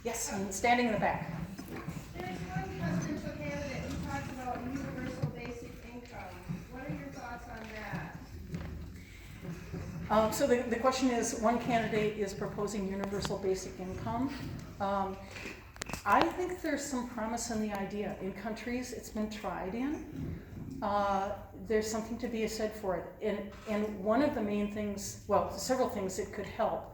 Yes, I'm standing in the back. There's one presidential candidate who talks about universal basic income. What are your thoughts on that? So the question is, one candidate is proposing universal basic income. I think there's some promise in the idea. In countries it's been tried in, there's something to be said for it. And one of the main things, well, several things that could help.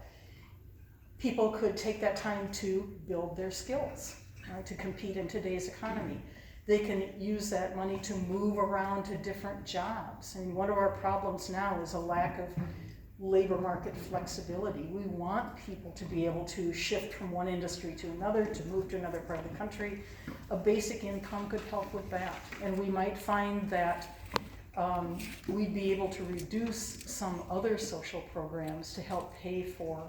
People could take that time to build their skills, right, to compete in today's economy. They can use that money to move around to different jobs. I mean, one of our problems now is a lack of labor market flexibility. We want people to be able to shift from one industry to another, to move to another part of the country. A basic income could help with that. And we might find that we'd be able to reduce some other social programs to help pay for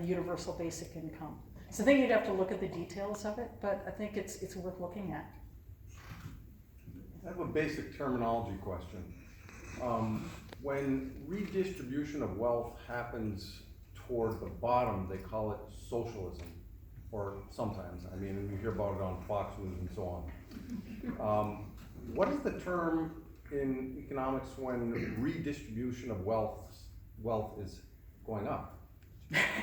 universal basic income. So I think you'd have to look at the details of it, but I think it's worth looking at. I have a basic terminology question. When redistribution of wealth happens toward the bottom, they call it socialism, or sometimes. I mean, you hear about it on Fox News and so on. What is the term in economics when redistribution of wealth is going up?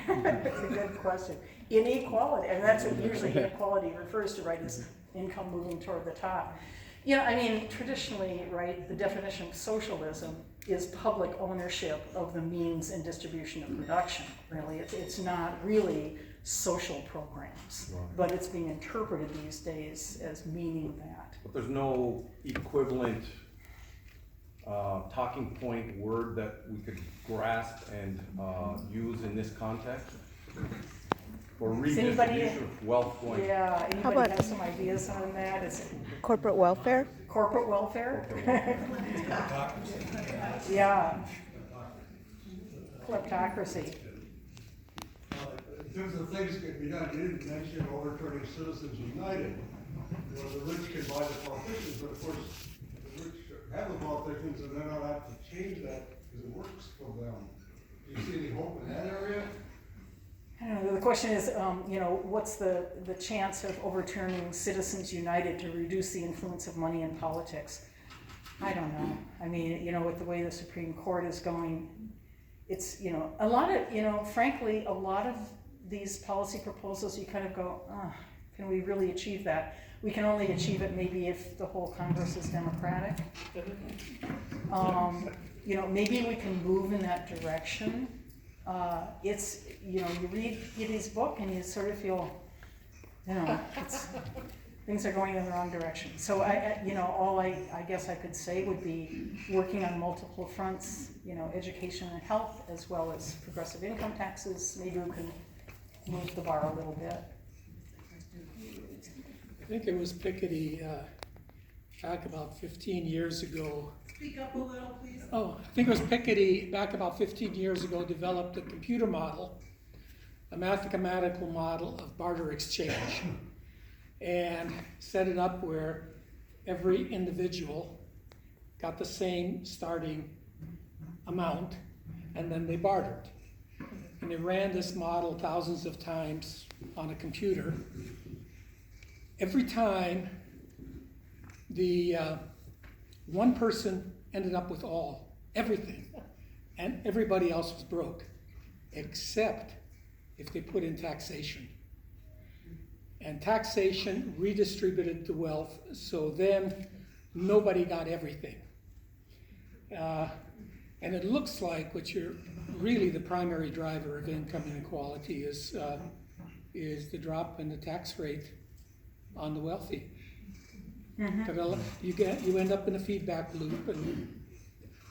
That's a good question. Inequality, and that's what usually inequality refers to, right, is income moving toward the top. You know, I mean, traditionally, right, the definition of socialism is public ownership of the means and distribution of production, really. It's not really social programs, right, but it's being interpreted these days as meaning that. But there's no equivalent talking point word that we could grasp and use in this context? Or redistribution of wealth going? Yeah, How anybody about have some ideas on that? Is it corporate welfare? corporate welfare? Yeah. Kleptocracy. In terms of things that can be done, you didn't mention overturning Citizens United, where the rich can buy the politicians, but of course, the rich have the politicians and they're not apt to change that because it works for them. Do you see any hope in that area? I don't know, the question is, you know, what's the chance of overturning Citizens United to reduce the influence of money in politics? I don't know. I mean, you know, with the way the Supreme Court is going, it's, you know, a lot of, you know, frankly, a lot of these policy proposals, you kind of go, can we really achieve that? We can only achieve it maybe if the whole Congress is Democratic. You know, maybe we can move in that direction. It's, you know, you read his book and you sort of feel, you know, things are going in the wrong direction. So you know, all I guess I could say would be working on multiple fronts, you know, education and health, as well as progressive income taxes. Maybe we can move the bar a little bit. I think it was Piketty back about 15 years ago. Speak up a little, please. Oh, I think it was Piketty back about 15 years ago developed a computer model, a mathematical model of barter exchange, and set it up where every individual got the same starting amount, and then they bartered. And they ran this model thousands of times on a computer. Every time, the one person ended up with everything, and everybody else was broke, except if they put in taxation. And taxation redistributed the wealth, so then nobody got everything. And it looks like what you're really the primary driver of income inequality is the drop in the tax rate on the wealthy. Mm-hmm. You end up in a feedback loop, and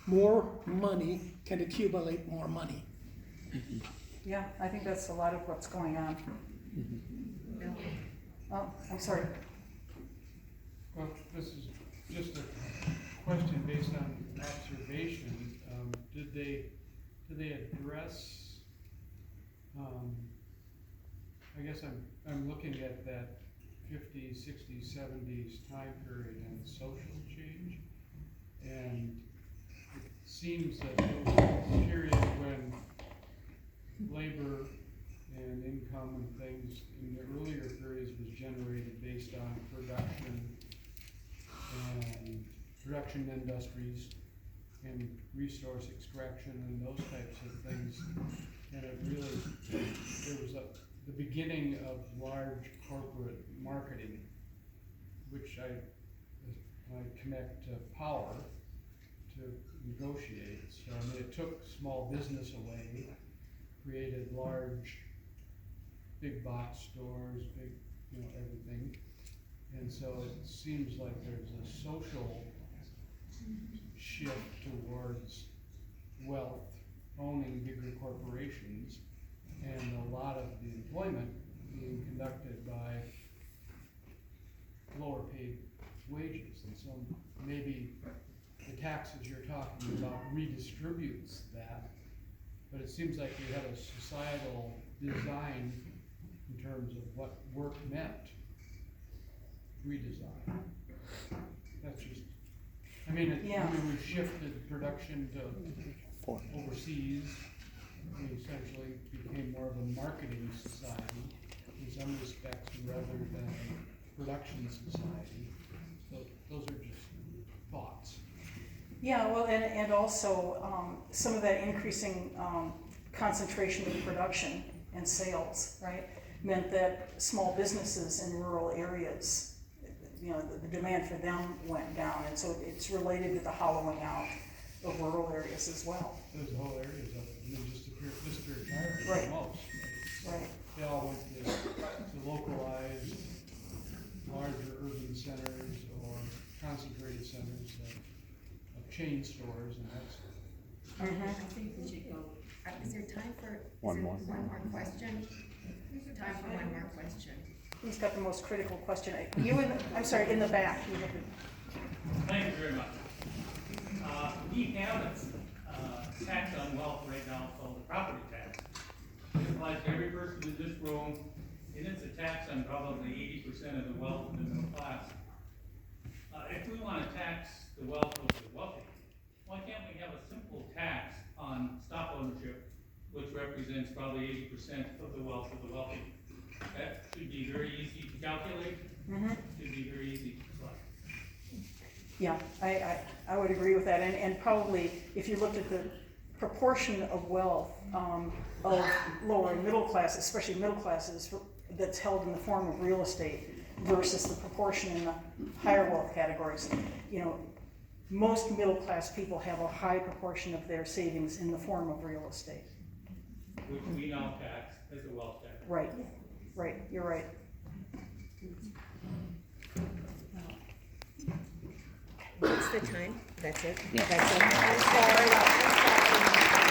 more money can accumulate more money. Yeah, I think that's a lot of what's going on. Mm-hmm. Yeah. Oh, I'm sorry. Well, this is just a question based on observation. Did they address? I guess I'm looking at that 50s, 60s, 70s time period and social change, and it seems that there was a period when labor and income and things in the earlier periods was generated based on production and production industries and resource extraction and those types of things. And it really, there was the beginning of large corporate marketing, which I connect to power to negotiate. So I mean, it took small business away, created large, big box stores, big, everything. And so it seems like there's a social shift towards wealth owning bigger corporations, and a lot of the employment being conducted by lower paid wages. And so maybe the taxes you're talking about redistributes that, but it seems like we have a societal design in terms of what work meant, redesign. That's just, I mean, we shifted production to overseas. We essentially became more of a marketing society in some respects rather than a production society. So those are just thoughts. Yeah, well, and also some of that increasing concentration of production and sales, right, meant that small businesses in rural areas, the demand for them went down, and so it's related to the hollowing out of rural areas as well. Those whole areas of them disappeared entirely, Right. most. Right. They all went to localized, larger urban centers or concentrated centers of chain stores, and that's. Mm-hmm. I think we should go, is there time for, One more question? Time for one more question. Who's got the most critical question? I'm sorry, in the back. You have the- Thank you very much. We have a tax on wealth right now called the property tax. It applies to every person in this room, and it's a tax on probably 80% of the wealth of the middle class. If we want to tax the wealth of the wealthy, why can't we have a simple tax on stock ownership, which represents probably 80% of the wealth of the wealthy? That should be very easy to calculate. Mhm. Should be very easy to collect. Yeah, I would agree with that, and probably if you looked at the proportion of wealth of lower and middle class, especially middle classes, that's held in the form of real estate versus the proportion in the higher wealth categories, most middle class people have a high proportion of their savings in the form of real estate. Which we now tax as a wealth tax. Right, you're right. What's the time? That's it? Yeah. That's it. I'm sorry.